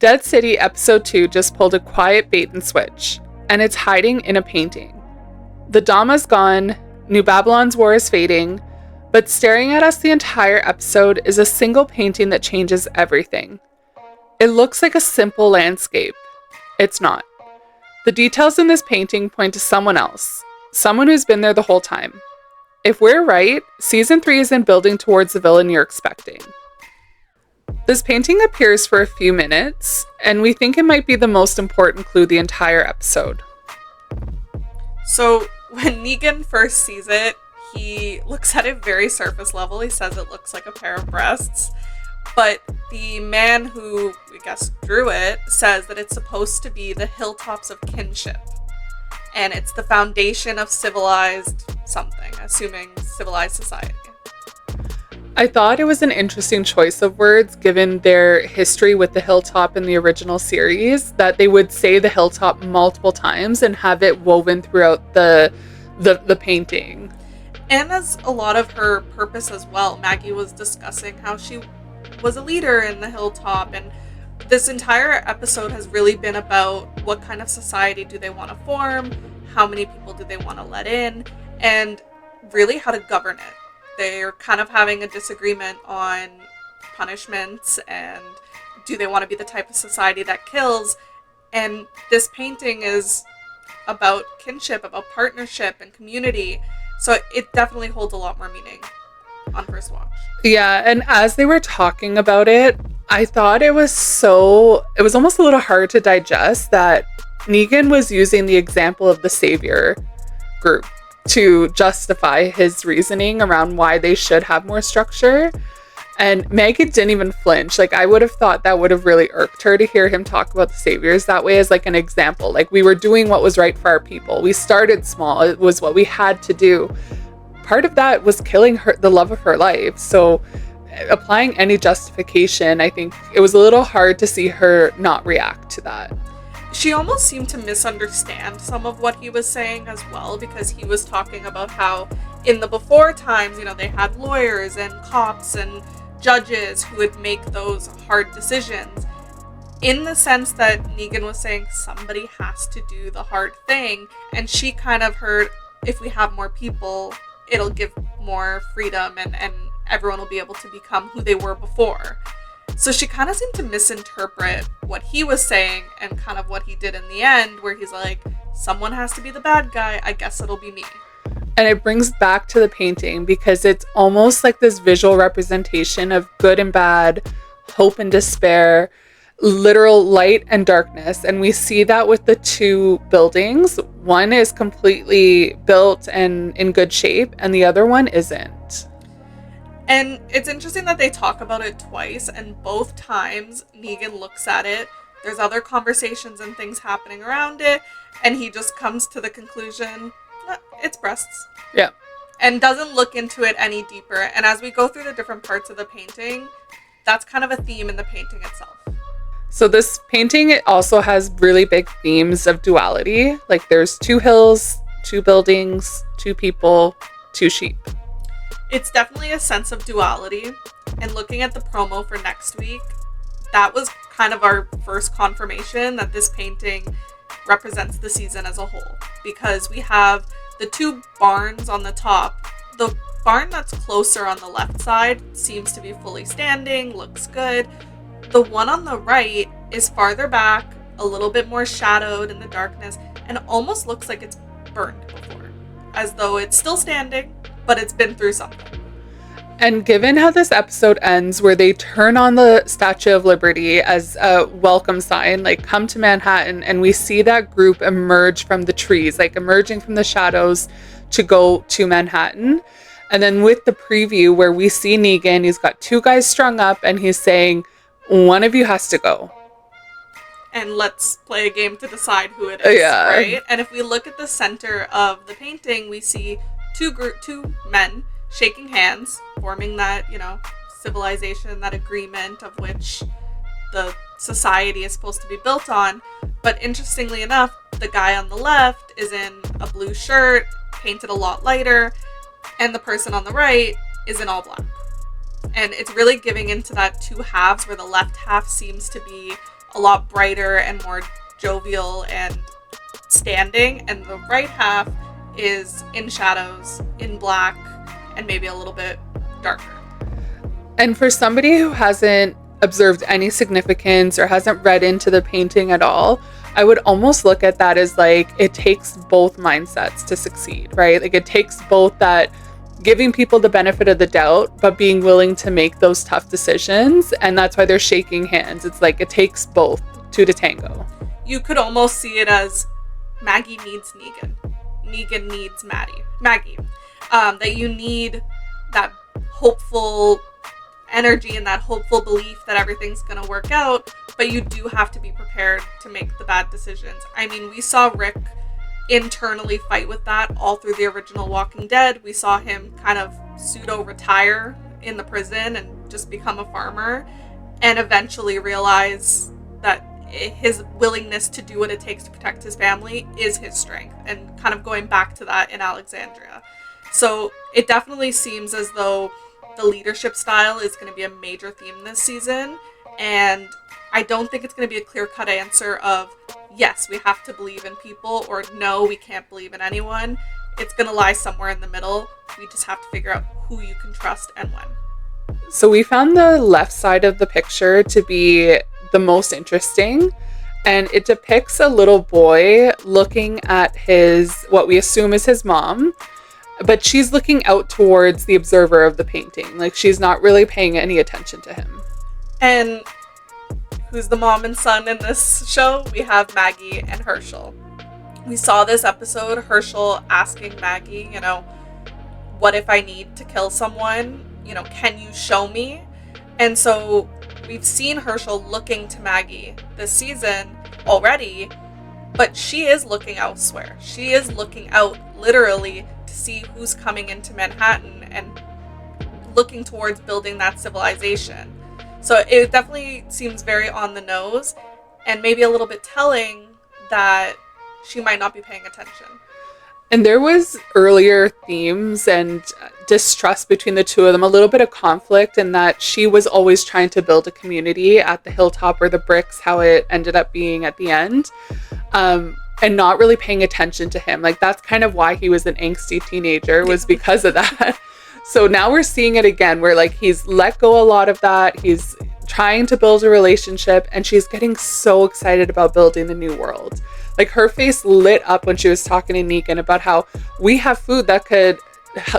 Dead City Episode 2 just pulled a quiet bait and switch, and it's hiding in a painting. The Dhamma's gone, New Babylon's war is fading, but staring at us the entire episode is a single painting that changes everything. It looks like a simple landscape. It's not. The details in this painting point to someone else, someone who's been there the whole time. If we're right, Season 3 isn't building towards the villain you're expecting. This painting appears for a few minutes, and we think it might be the most important clue the entire episode. So, when Negan first sees it, he looks at it very surface level. He says it looks like a pair of breasts. But the man who, I guess, drew it says that it's supposed to be the hilltops of kinship. And it's the foundation of civilized something, assuming civilized society. I thought it was an interesting choice of words given their history with the hilltop in the original series, that they would say the hilltop multiple times and have it woven throughout the painting. And as a lot of her purpose as well, Maggie was discussing how she was a leader in the hilltop, and this entire episode has really been about what kind of society do they want to form, how many people do they want to let in, and really how to govern it. They're kind of having a disagreement on punishments and do they want to be the type of society that kills, and this painting is about kinship, about partnership and community, so it definitely holds a lot more meaning on first watch. Yeah, and as they were talking about it, I thought it was almost a little hard to digest that Negan was using the example of the savior group to justify his reasoning around why they should have more structure. And Maggie didn't even flinch. Like, I would have thought that would have really irked her to hear him talk about the saviors that way as like an example. Like, we were doing what was right for our people. We started small. It was what we had to do. Part of that was killing her, the love of her life. So applying any justification, I think it was a little hard to see her not react to that. She almost seemed to misunderstand some of what he was saying as well, because he was talking about how in the before times, they had lawyers and cops and judges who would make those hard decisions, in the sense that Negan was saying somebody has to do the hard thing, and she kind of heard, if we have more people, it'll give more freedom and everyone will be able to become who they were before. So she kind of seemed to misinterpret what he was saying and kind of what he did in the end, where he's like, someone has to be the bad guy, I guess it'll be me. And it brings back to the painting because it's almost like this visual representation of good and bad, hope and despair, literal light and darkness. And we see that with the two buildings. One is completely built and in good shape, and the other one isn't. And it's interesting that they talk about it twice, and both times Negan looks at it. There's other conversations and things happening around it, and he just comes to the conclusion, it's breasts. Yeah. And doesn't look into it any deeper. And as we go through the different parts of the painting, that's kind of a theme in the painting itself. So this painting, it also has really big themes of duality. Like there's two hills, two buildings, two people, two sheep. It's definitely a sense of duality. And looking at the promo for next week, that was kind of our first confirmation that this painting represents the season as a whole. Because we have the two barns on the top. The barn that's closer on the left side seems to be fully standing, looks good. The one on the right is farther back, a little bit more shadowed in the darkness, and almost looks like it's burned before. As though it's still standing, but it's been through something. And given how this episode ends, where they turn on the Statue of Liberty as a welcome sign, like come to Manhattan, and we see that group emerge from the trees, like emerging from the shadows to go to Manhattan. And then with the preview where we see Negan, he's got two guys strung up and he's saying, one of you has to go. And let's play a game to decide who it is, right? And if we look at the center of the painting, we see two men shaking hands, forming that, civilization, that agreement of which the society is supposed to be built on. But interestingly enough, the guy on the left is in a blue shirt, painted a lot lighter, and the person on the right is in all black. And it's really giving into that two halves where the left half seems to be a lot brighter and more jovial and standing, and the right half is in shadows, in black, and maybe a little bit darker. And for somebody who hasn't observed any significance or hasn't read into the painting at all, I would almost look at that as like it takes both mindsets to succeed, right? Like it takes both that giving people the benefit of the doubt, but being willing to make those tough decisions. And that's why they're shaking hands. It's like it takes both two to tango. You could almost see it as Maggie needs Negan. Negan needs Maggie. That you need that hopeful energy and that hopeful belief that everything's going to work out, but you do have to be prepared to make the bad decisions. I mean, we saw Rick internally fight with that all through the original Walking Dead. We saw him kind of pseudo-retire in the prison and just become a farmer, and eventually realize that his willingness to do what it takes to protect his family is his strength, and kind of going back to that in Alexandria. So it definitely seems as though the leadership style is going to be a major theme this season, and I don't think it's going to be a clear-cut answer of yes, we have to believe in people, or no, we can't believe in anyone. It's going to lie somewhere in the middle. We just have to figure out who you can trust and when. So we found the left side of the picture to be the most interesting, and it depicts a little boy looking at what we assume is his mom, but she's looking out towards the observer of the painting. Like she's not really paying any attention to him. And who's the mom and son in this show? We have Maggie and Herschel. We saw this episode, Herschel asking Maggie, what if I need to kill someone? Can you show me? And so we've seen Herschel looking to Maggie this season already, but she is looking elsewhere. She is looking out literally to see who's coming into Manhattan and looking towards building that civilization. So it definitely seems very on the nose, and maybe a little bit telling that she might not be paying attention. And there was earlier themes and distrust between the two of them, a little bit of conflict, in that she was always trying to build a community at the hilltop or the bricks, how it ended up being at the end, and not really paying attention to him. Like that's kind of why he was an angsty teenager, was because of that. So now we're seeing it again, where like he's let go a lot of that. He's trying to build a relationship, and she's getting so excited about building the new world. Like her face lit up when she was talking to Negan about how we have food that could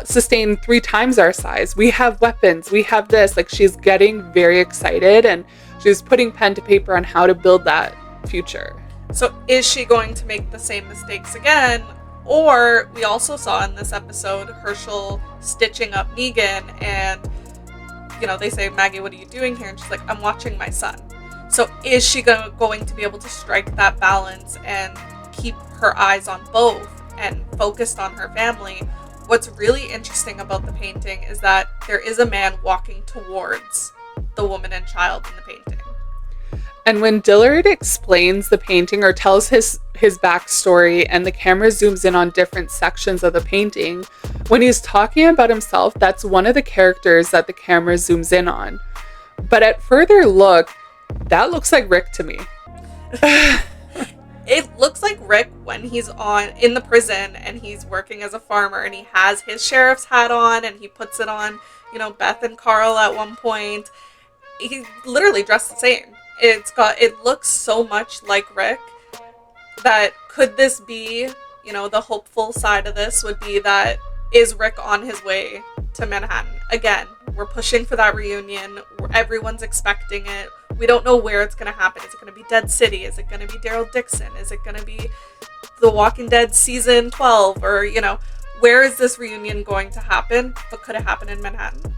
sustain 3 times our size. We have weapons. We have this. Like she's getting very excited, and she's putting pen to paper on how to build that future. So is she going to make the same mistakes again? Or we also saw in this episode Herschel stitching up Negan, and they say, Maggie, what are you doing here? And she's like, I'm watching my son. So is she going to be able to strike that balance and keep her eyes on both and focused on her family? What's really interesting about the painting is that there is a man walking towards the woman and child in the painting. And when Dillard explains the painting or tells his backstory, and the camera zooms in on different sections of the painting, when he's talking about himself, that's one of the characters that the camera zooms in on. But at further look, that looks like Rick to me. It looks like Rick when he's in the prison and he's working as a farmer, and he has his sheriff's hat on, and he puts it on, Beth and Carl at one point. He's literally dressed the same. It looks so much like Rick that could this be, the hopeful side of this would be that is Rick on his way to Manhattan? Again, we're pushing for that reunion. Everyone's expecting it. We don't know where it's going to happen. Is it going to be Dead City? Is it going to be Daryl Dixon? Is it going to be The Walking Dead season 12? Or, where is this reunion going to happen? But could it happen in Manhattan?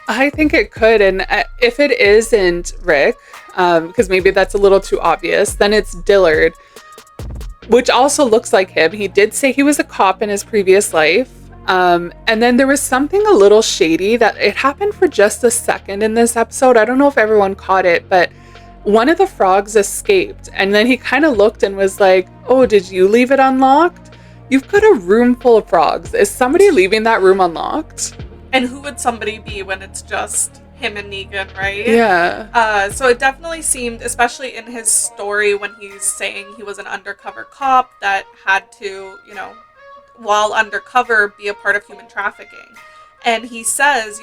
I think it could. And if it isn't Rick, because maybe that's a little too obvious, then it's Dillard, which also looks like him. He did say he was a cop in his previous life. And then there was something a little shady that it happened for just a second in this episode. I don't know if everyone caught it, but one of the frogs escaped. And then he kind of looked and was like, oh, did you leave it unlocked? You've got a room full of frogs. Is somebody leaving that room unlocked? And who would somebody be when it's just him and Negan, right? Yeah. So it definitely seemed, especially in his story when he's saying he was an undercover cop that had to, while undercover, be a part of human trafficking. And he says,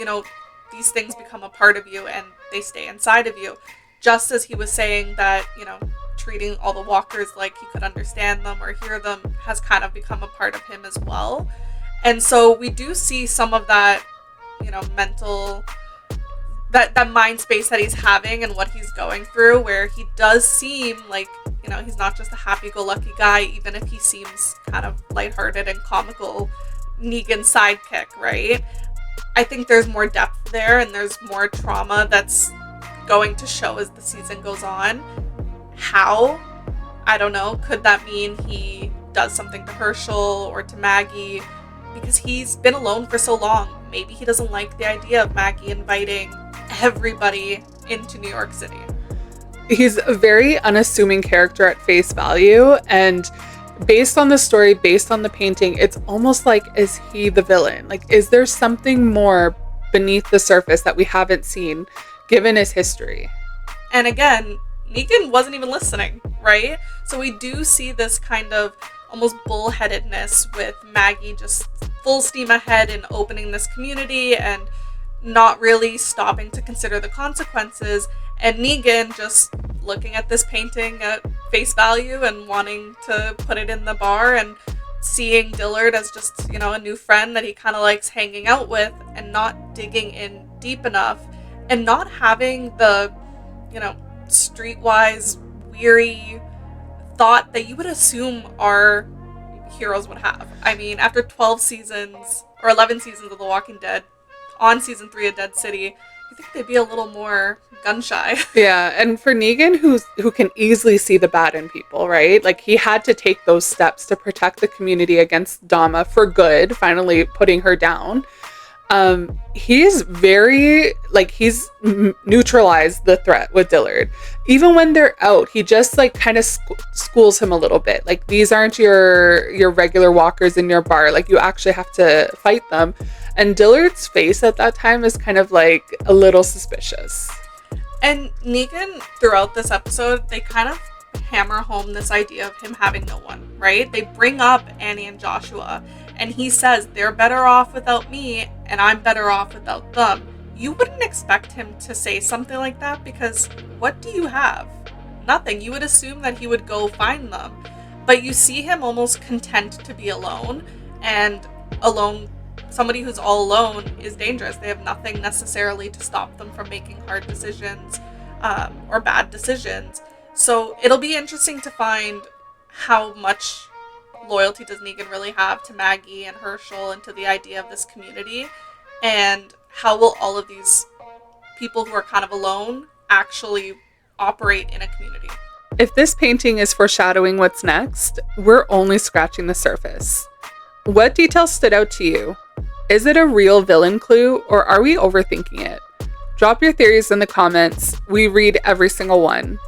these things become a part of you and they stay inside of you. Just as he was saying that, treating all the walkers like he could understand them or hear them has kind of become a part of him as well. And so we do see some of that, mental, that mind space that he's having and what he's going through, where he does seem like, he's not just a happy-go-lucky guy, even if he seems kind of lighthearted and comical Negan sidekick, right? I think there's more depth there and there's more trauma that's going to show as the season goes on. How? I don't know. Could that mean he does something to Herschel or to Maggie? Because he's been alone for so long. Maybe he doesn't like the idea of Maggie inviting everybody into New York City. He's a very unassuming character at face value, and based on the story, based on the painting, it's almost like, is he the villain? Like, is there something more beneath the surface that we haven't seen, given his history? And again, Negan wasn't even listening, right? So we do see this kind of almost bullheadedness with Maggie just full steam ahead in opening this community and not really stopping to consider the consequences, and Negan just looking at this painting at face value and wanting to put it in the bar and seeing Dillard as just, a new friend that he kind of likes hanging out with, and not digging in deep enough and not having the, streetwise weary thought that you would assume our heroes would have. I mean, after 12 seasons or 11 seasons of The Walking Dead, on season 3 of Dead City, you think they'd be a little more gun shy. Yeah, and for Negan, who can easily see the bad in people, right? Like, he had to take those steps to protect the community against Dama for good, finally putting her down. He's very, he's neutralized the threat with Dillard. Even when they're out, he just, kind of schools him a little bit. Like, these aren't your regular walkers in your bar. Like, you actually have to fight them. And Dillard's face at that time is kind of, a little suspicious. And Negan, throughout this episode, they kind of hammer home this idea of him having no one, right? They bring up Annie and Joshua, and he says, they're better off without me, and I'm better off without them. You wouldn't expect him to say something like that, because what do you have? Nothing. You would assume that he would go find them. But you see him almost content to be alone, and alone, somebody who's all alone is dangerous. They have nothing necessarily to stop them from making hard decisions or bad decisions. So it'll be interesting to find how much loyalty does Negan really have to Maggie and Herschel and to the idea of this community, and how will all of these people who are kind of alone actually operate in a community. If this painting is foreshadowing what's next, we're only scratching the surface. What details stood out to you? Is it a real villain clue, or are we overthinking it? Drop your theories in the comments. We read every single one.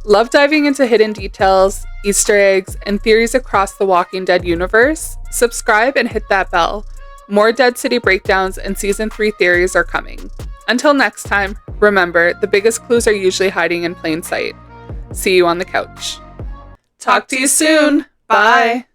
Love diving into hidden details, Easter eggs, and theories across the Walking Dead universe? Subscribe and hit that bell. More Dead City breakdowns and Season 3 theories are coming. Until next time, remember, the biggest clues are usually hiding in plain sight. See you on the couch. Talk to you soon. Bye.